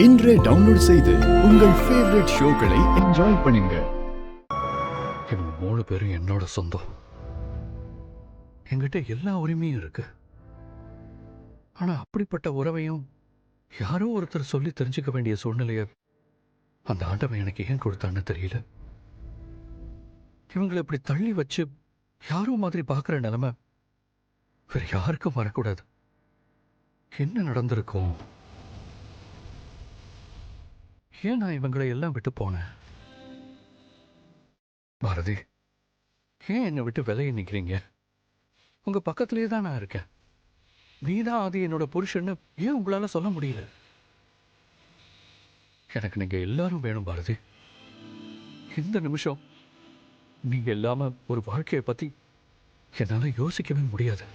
இன்றே டவுன்லோட் செய்து உங்கள் ஃபேவரட் ஷோக்களை என்ஜாய் பண்ணுங்க. இவங்க 3 பேரும் என்னோட சொந்தம். என்கிட்ட எல்லா உரிமையும் இருக்கு. ஆனா அப்படிப்பட்ட உறவையும் யாரோ ஒருத்தர் சொல்லி தெரிஞ்சுக்க வேண்டிய சூழ்நிலைய அந்த ஆண்டவன் எனக்கு ஏன் கொடுத்தான்னு தெரியல. இவங்களை இப்படி தள்ளி வச்சு யாரோ மாதிரி பார்க்குற நிலைமை வேற யாருக்கும் வரக்கூடாது. என்ன நடந்திருக்கும்? ஏன் நான் இவங்களை எல்லாம் விட்டு போனேன்? பாரதி, ஏன் என்னை விட்டு விலகி நிற்கிறீங்க? உங்க பக்கத்திலேயே தான் நான் இருக்கேன். நீதான் அது என்னோட புருஷன்னு ஏன் உங்களால சொல்ல முடியல? எனக்கு நீங்க எல்லாரும் வேணும் பாரதி. இந்த நிமிஷம் நீங்க இல்லாம ஒரு வாழ்க்கையை பத்தி என்னால யோசிக்கவே முடியாது.